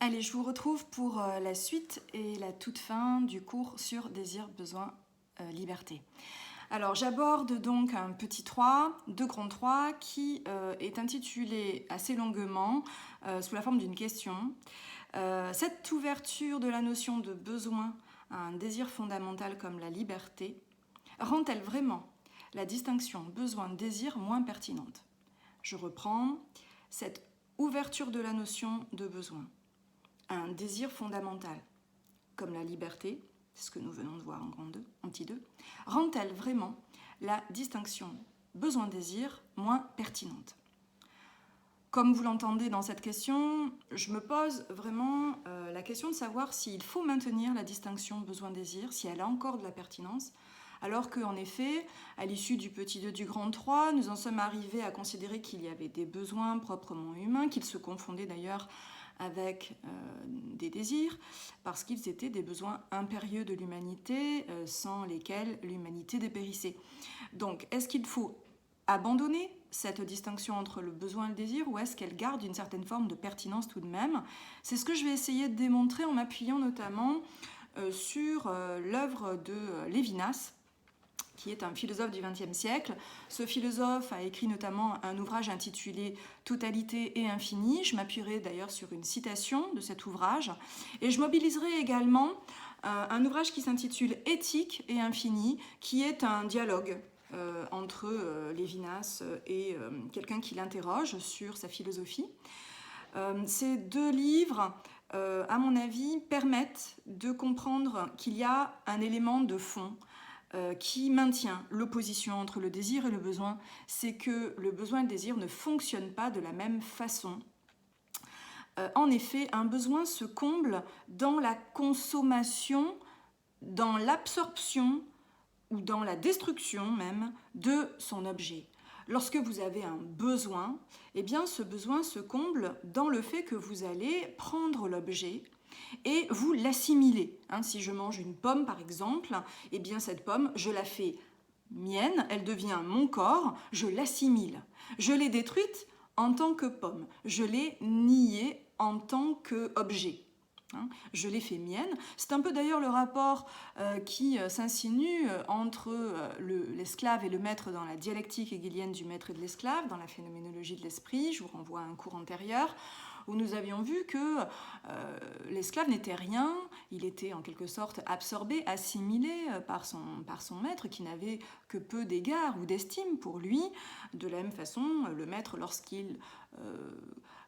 Allez, je vous retrouve pour la suite et la toute fin du cours sur désir, besoin, liberté. Alors, j'aborde donc un petit 3, deux grands 3, qui est intitulé assez longuement, sous la forme d'une question. Cette ouverture de la notion de besoin à un désir fondamental comme la liberté rend-elle vraiment la distinction besoin-désir moins pertinente? Je reprends. Cette ouverture de la notion de besoin à un désir fondamental, comme la liberté, c'est ce que nous venons de voir en petit 2, rend-elle vraiment la distinction besoin-désir moins pertinente? Comme vous l'entendez dans cette question, je me pose vraiment la question de savoir s'il faut maintenir la distinction besoin-désir, si elle a encore de la pertinence, alors qu'en effet, à l'issue du petit 2 du grand 3, nous en sommes arrivés à considérer qu'il y avait des besoins proprement humains, qu'ils se confondaient d'ailleurs avec des désirs, parce qu'ils étaient des besoins impérieux de l'humanité, sans lesquels l'humanité dépérissait. Donc, est-ce qu'il faut abandonner cette distinction entre le besoin et le désir, ou est-ce qu'elle garde une certaine forme de pertinence tout de même? C'est ce que je vais essayer de démontrer en m'appuyant notamment sur l'œuvre de Lévinas, qui est un philosophe du XXe siècle. Ce philosophe a écrit notamment un ouvrage intitulé « Totalité et infini ». Je m'appuierai d'ailleurs sur une citation de cet ouvrage. Et je mobiliserai également un ouvrage qui s'intitule « Éthique et infini », qui est un dialogue entre Lévinas et quelqu'un qui l'interroge sur sa philosophie. Ces deux livres, à mon avis, permettent de comprendre qu'il y a un élément de fond qui maintient l'opposition entre le désir et le besoin, c'est que le besoin et le désir ne fonctionnent pas de la même façon. En effet, un besoin se comble dans la consommation, dans l'absorption ou dans la destruction même de son objet. Lorsque vous avez un besoin, eh bien ce besoin se comble dans le fait que vous allez prendre l'objet et vous l'assimilez. Si je mange une pomme par exemple, eh bien cette pomme, je la fais mienne, elle devient mon corps, je l'assimile. Je l'ai détruite en tant que pomme, je l'ai niée en tant qu'objet. Je l'ai fait mienne. C'est un peu d'ailleurs le rapport qui s'insinue entre l'esclave et le maître dans la dialectique hegelienne du maître et de l'esclave, dans la phénoménologie de l'esprit. Je vous renvoie à un cours antérieur, où nous avions vu que l'esclave n'était rien, il était en quelque sorte absorbé, assimilé par son maître, qui n'avait que peu d'égard ou d'estime pour lui. De la même façon, le maître, lorsqu'il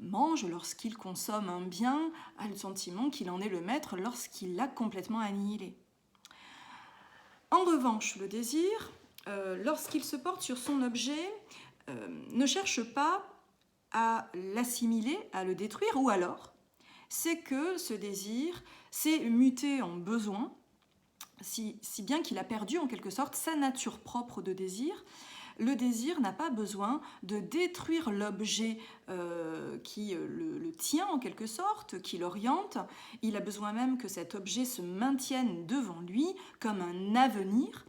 mange, lorsqu'il consomme un bien, a le sentiment qu'il en est le maître lorsqu'il l'a complètement annihilé. En revanche, le désir, lorsqu'il se porte sur son objet, ne cherche pas à l'assimiler, à le détruire, ou alors c'est que ce désir s'est muté en besoin, si bien qu'il a perdu en quelque sorte sa nature propre de désir. Le désir n'a pas besoin de détruire l'objet qui le tient en quelque sorte, qui l'oriente. Il a besoin même que cet objet se maintienne devant lui comme un avenir.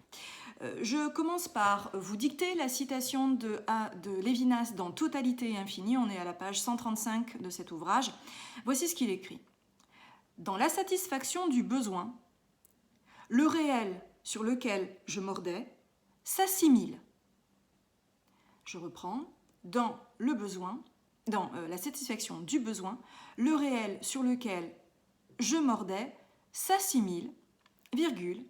Je commence par vous dicter la citation de Lévinas dans Totalité et infini. On est à la page 135 de cet ouvrage. Voici ce qu'il écrit. Dans la satisfaction du besoin, le réel sur lequel je mordais s'assimile. Je reprends. Dans le besoin, dans la satisfaction du besoin, le réel sur lequel je mordais s'assimile, virgule,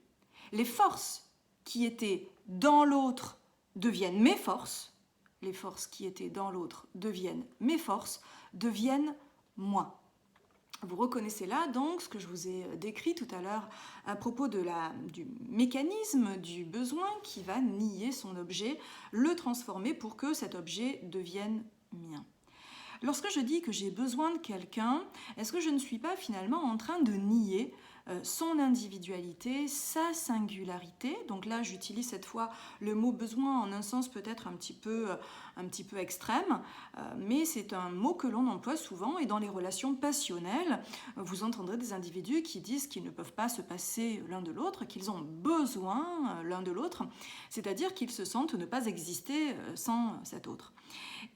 les forces qui étaient dans l'autre deviennent mes forces, les forces qui étaient dans l'autre deviennent mes forces, deviennent moi. Vous reconnaissez là donc ce que je vous ai décrit tout à l'heure à propos du mécanisme du besoin qui va nier son objet, le transformer pour que cet objet devienne mien. Lorsque je dis que j'ai besoin de quelqu'un, est-ce que je ne suis pas finalement en train de nier son individualité, sa singularité. Donc là, j'utilise cette fois le mot besoin en un sens peut-être un petit peu extrême, mais c'est un mot que l'on emploie souvent, et dans les relations passionnelles, vous entendrez des individus qui disent qu'ils ne peuvent pas se passer l'un de l'autre, qu'ils ont besoin l'un de l'autre, c'est-à-dire qu'ils se sentent ne pas exister sans cet autre.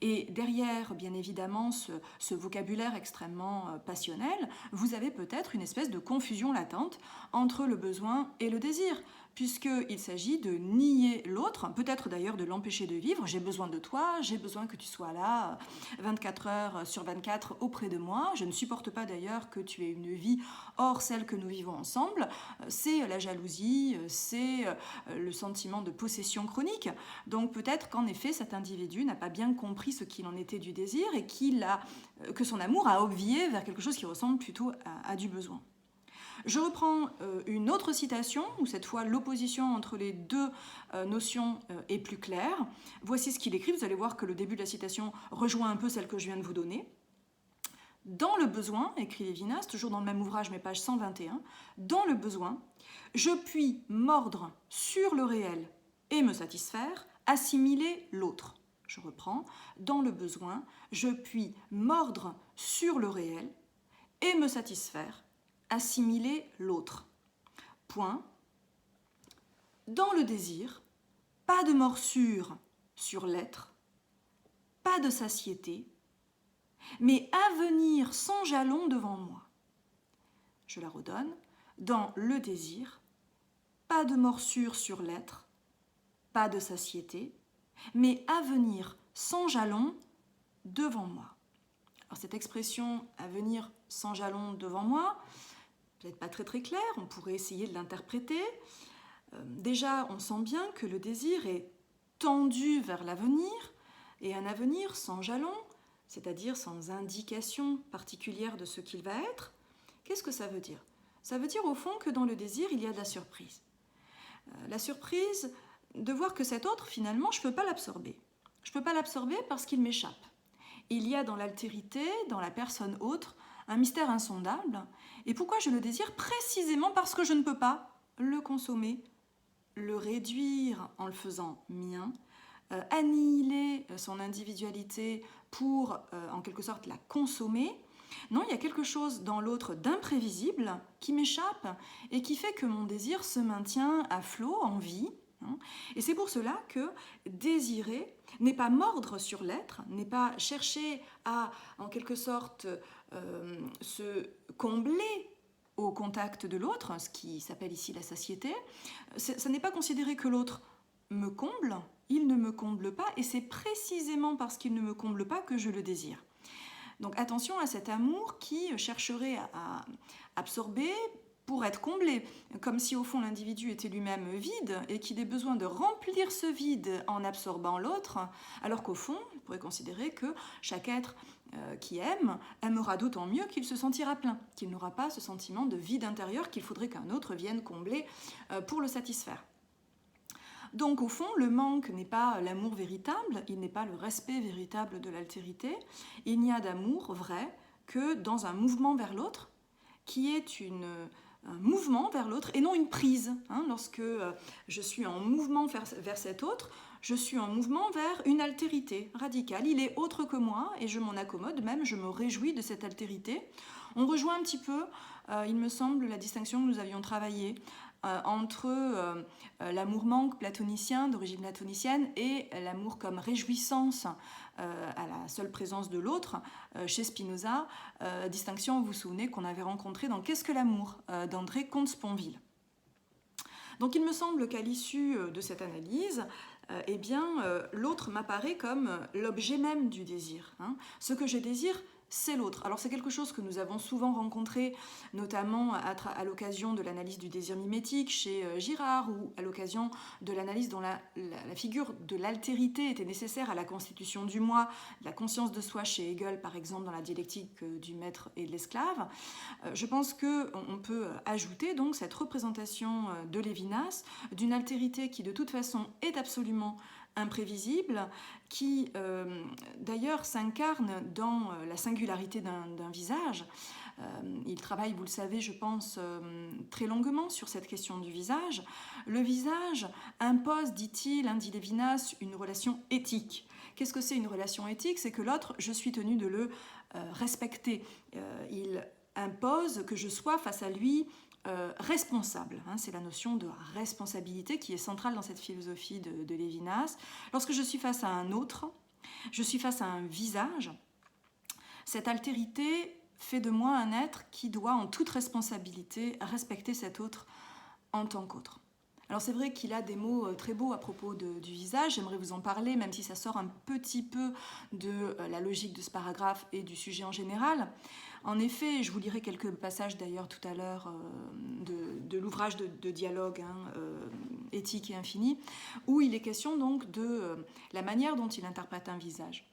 Et derrière, bien évidemment, ce vocabulaire extrêmement passionnel, vous avez peut-être une espèce de confusion latente entre le besoin et le désir, puisqu'il s'agit de nier l'autre, peut-être d'ailleurs de l'empêcher de vivre. J'ai besoin de toi, j'ai besoin que tu sois là 24 heures sur 24 auprès de moi. Je ne supporte pas d'ailleurs que tu aies une vie hors celle que nous vivons ensemble. C'est la jalousie, c'est le sentiment de possession chronique. Donc peut-être qu'en effet cet individu n'a pas bien compris ce qu'il en était du désir et que son amour a obvié vers quelque chose qui ressemble plutôt à du besoin. Je reprends une autre citation, où cette fois l'opposition entre les deux notions est plus claire. Voici ce qu'il écrit, vous allez voir que le début de la citation rejoint un peu celle que je viens de vous donner. Dans le besoin, écrit Lévinas, toujours dans le même ouvrage, mais page 121, dans le besoin, je puis mordre sur le réel et me satisfaire, assimiler l'autre. Je reprends, dans le besoin, je puis mordre sur le réel et me satisfaire, assimiler l'autre. Point. Dans le désir, pas de morsure sur l'être, pas de satiété, mais avenir sans jalon devant moi. Je la redonne. Dans le désir, pas de morsure sur l'être, pas de satiété, mais avenir sans jalon devant moi. Alors cette expression « avenir sans jalon devant moi », peut-être pas très clair, on pourrait essayer de l'interpréter. Déjà, on sent bien que le désir est tendu vers l'avenir, et un avenir sans jalon, c'est-à-dire sans indication particulière de ce qu'il va être. Qu'est-ce que ça veut dire ? Ça veut dire au fond que dans le désir, il y a de la surprise. La surprise de voir que cet autre, finalement, je ne peux pas l'absorber. Je ne peux pas l'absorber parce qu'il m'échappe. Il y a dans l'altérité, dans la personne autre, un mystère insondable. Et pourquoi je le désire ? Précisément parce que je ne peux pas le consommer, le réduire en le faisant mien, annihiler son individualité pour, en quelque sorte, la consommer. Non, il y a quelque chose dans l'autre d'imprévisible qui m'échappe et qui fait que mon désir se maintient à flot, en vie. Et c'est pour cela que désirer n'est pas mordre sur l'être, n'est pas chercher à, en quelque sorte, se combler au contact de l'autre, ce qui s'appelle ici la satiété. Ce n'est pas considérer que l'autre me comble, il ne me comble pas, et c'est précisément parce qu'il ne me comble pas que je le désire. Donc attention à cet amour qui chercherait à absorber pour être comblé, comme si au fond l'individu était lui-même vide et qu'il ait besoin de remplir ce vide en absorbant l'autre, alors qu'au fond, on pourrait considérer que chaque être qui aimera d'autant mieux qu'il se sentira plein, qu'il n'aura pas ce sentiment de vide intérieur qu'il faudrait qu'un autre vienne combler pour le satisfaire. Donc au fond, le manque n'est pas l'amour véritable, il n'est pas le respect véritable de l'altérité, il n'y a d'amour vrai que dans un mouvement vers l'autre, qui est un mouvement vers l'autre et non une prise. Lorsque je suis en mouvement vers cet autre, je suis en mouvement vers une altérité radicale. Il est autre que moi et je m'en accommode, même je me réjouis de cette altérité. On rejoint un petit peu, il me semble, la distinction que nous avions travaillée entre l'amour-manque platonicien, d'origine platonicienne, et l'amour comme réjouissance à la seule présence de l'autre, chez Spinoza, distinction, vous vous souvenez, qu'on avait rencontrée dans « Qu'est-ce que l'amour ?» d'André Comte-Sponville. Donc il me semble qu'à l'issue de cette analyse, l'autre m'apparaît comme l'objet même du désir. Ce que je désire, c'est l'autre. Alors c'est quelque chose que nous avons souvent rencontré, notamment à l'occasion de l'analyse du désir mimétique chez Girard, ou à l'occasion de l'analyse dont la figure de l'altérité était nécessaire à la constitution du moi, la conscience de soi chez Hegel, par exemple, dans la dialectique du maître et de l'esclave. Je pense qu'on peut ajouter donc cette représentation de Lévinas d'une altérité qui de toute façon est absolument imprévisible, qui d'ailleurs s'incarne dans la singularité d'un visage. Il travaille, vous le savez, je pense, très longuement sur cette question du visage. Le visage impose, dit-il, dit Lévinas, une relation éthique. Qu'est-ce que c'est une relation éthique? C'est que l'autre, je suis tenu de le respecter. Il impose que je sois face à lui responsable. C'est la notion de responsabilité qui est centrale dans cette philosophie de Lévinas. Lorsque je suis face à un autre, je suis face à un visage. Cette altérité fait de moi un être qui doit en toute responsabilité respecter cet autre en tant qu'autre. Alors c'est vrai qu'il a des mots très beaux à propos du visage, j'aimerais vous en parler, même si ça sort un petit peu de la logique de ce paragraphe et du sujet en général. En effet, je vous lirai quelques passages d'ailleurs tout à l'heure de l'ouvrage de dialogue éthique et infini, où il est question donc de la manière dont il interprète un visage.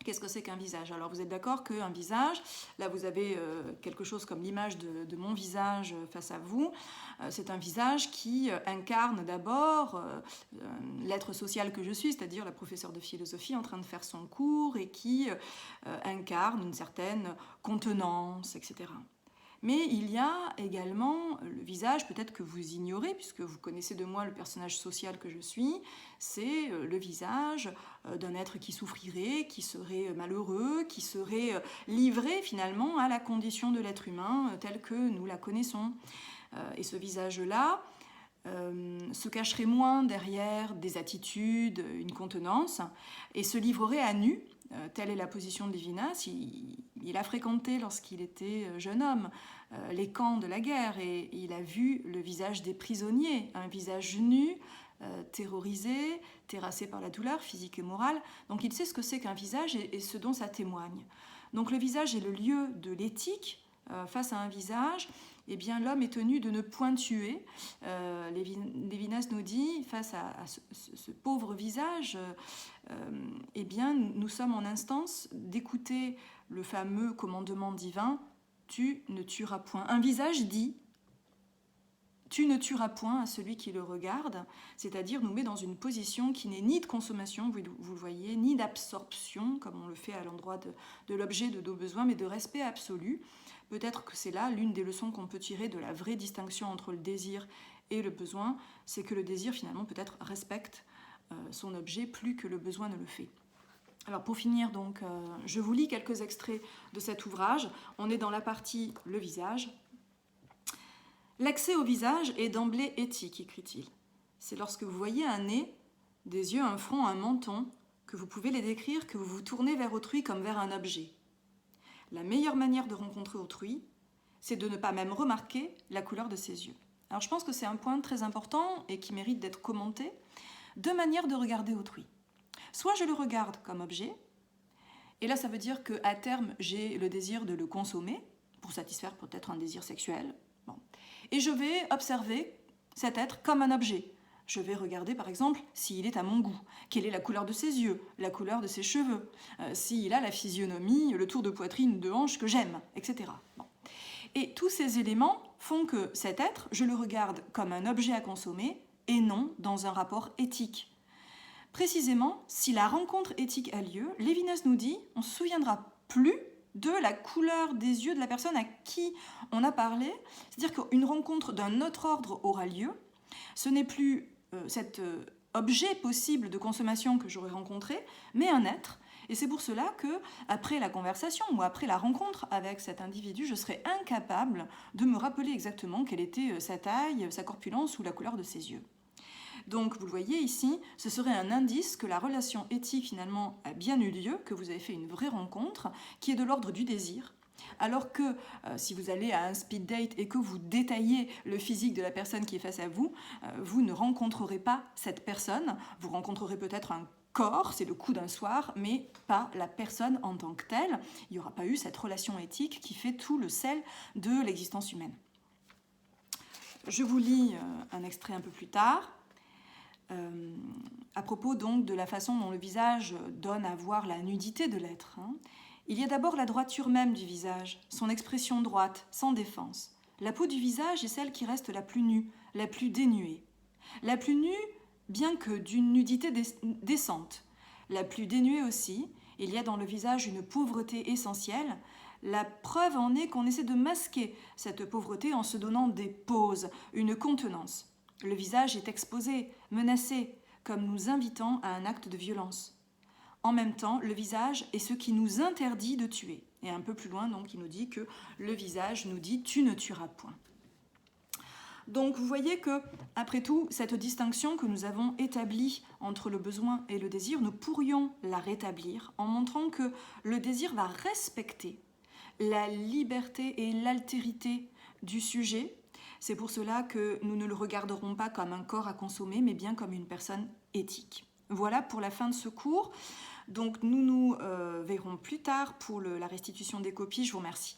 Qu'est-ce que c'est qu'un visage? Alors vous êtes d'accord qu'un visage, là vous avez quelque chose comme l'image de mon visage face à vous, c'est un visage qui incarne d'abord l'être social que je suis, c'est-à-dire la professeure de philosophie en train de faire son cours et qui incarne une certaine contenance, etc. Mais il y a également le visage, peut-être que vous ignorez, puisque vous connaissez de moi le personnage social que je suis, c'est le visage d'un être qui souffrirait, qui serait malheureux, qui serait livré finalement à la condition de l'être humain telle que nous la connaissons. Et ce visage-là se cacherait moins derrière des attitudes, une contenance, et se livrerait à nu. Telle est la position de Lévinas. Il a fréquenté, lorsqu'il était jeune homme, les camps de la guerre et il a vu le visage des prisonniers, un visage nu, terrorisé, terrassé par la douleur physique et morale. Donc il sait ce que c'est qu'un visage et ce dont ça témoigne. Donc le visage est le lieu de l'éthique. Face à un visage, eh bien, l'homme est tenu de ne point tuer. Lévinas nous dit, face à ce pauvre visage, eh bien, nous sommes en instance d'écouter le fameux commandement divin « Tu ne tueras point ». Un visage dit « Tu ne tueras point » à celui qui le regarde, c'est-à-dire nous met dans une position qui n'est ni de consommation, vous le voyez, ni d'absorption, comme on le fait à l'endroit de l'objet de nos besoins, mais de respect absolu. Peut-être que c'est là l'une des leçons qu'on peut tirer de la vraie distinction entre le désir et le besoin, c'est que le désir finalement peut-être respecte son objet plus que le besoin ne le fait. Alors pour finir donc, je vous lis quelques extraits de cet ouvrage. On est dans la partie « Le visage ». L'accès au visage est d'emblée éthique, écrit-il. C'est lorsque vous voyez un nez, des yeux, un front, un menton, que vous pouvez les décrire, que vous vous tournez vers autrui comme vers un objet. La meilleure manière de rencontrer autrui, c'est de ne pas même remarquer la couleur de ses yeux. Alors je pense que c'est un point très important et qui mérite d'être commenté. Deux manières de regarder autrui. Soit je le regarde comme objet, et là ça veut dire qu'à terme j'ai le désir de le consommer, pour satisfaire peut-être un désir sexuel. Bon. Et je vais observer cet être comme un objet. Je vais regarder par exemple s'il est à mon goût, quelle est la couleur de ses yeux, la couleur de ses cheveux, s'il a la physionomie, le tour de poitrine, de hanche que j'aime, etc. Bon. Et tous ces éléments font que cet être, je le regarde comme un objet à consommer et non dans un rapport éthique. Précisément, si la rencontre éthique a lieu, Lévinas nous dit, on ne se souviendra plus de la couleur des yeux de la personne à qui on a parlé, c'est-à-dire qu'une rencontre d'un autre ordre aura lieu, ce n'est plus cet objet possible de consommation que j'aurais rencontré, mais un être. Et c'est pour cela que, après la conversation ou après la rencontre avec cet individu, je serais incapable de me rappeler exactement quelle était sa taille, sa corpulence ou la couleur de ses yeux. Donc, vous le voyez ici, ce serait un indice que la relation éthique finalement a bien eu lieu, que vous avez fait une vraie rencontre, qui est de l'ordre du désir. Alors que si vous allez à un speed date et que vous détaillez le physique de la personne qui est face à vous, vous ne rencontrerez pas cette personne, vous rencontrerez peut-être un corps, c'est le coup d'un soir, mais pas la personne en tant que telle. Il n'y aura pas eu cette relation éthique qui fait tout le sel de l'existence humaine. Je vous lis un extrait un peu plus tard. À propos donc de la façon dont le visage donne à voir la nudité de l'être. Il y a d'abord la droiture même du visage, son expression droite, sans défense. La peau du visage est celle qui reste la plus nue, la plus dénuée. La plus nue bien que d'une nudité décente. La plus dénuée aussi, il y a dans le visage une pauvreté essentielle. La preuve en est qu'on essaie de masquer cette pauvreté en se donnant des poses, une contenance. Le visage est exposé, menacé, comme nous invitant à un acte de violence. En même temps, le visage est ce qui nous interdit de tuer. Et un peu plus loin, donc, il nous dit que le visage nous dit « tu ne tueras point ». Donc vous voyez que, après tout, cette distinction que nous avons établie entre le besoin et le désir, nous pourrions la rétablir en montrant que le désir va respecter la liberté et l'altérité du sujet. C'est pour cela que nous ne le regarderons pas comme un corps à consommer, mais bien comme une personne éthique. Voilà pour la fin de ce cours. Donc nous nous verrons plus tard pour la restitution des copies. Je vous remercie.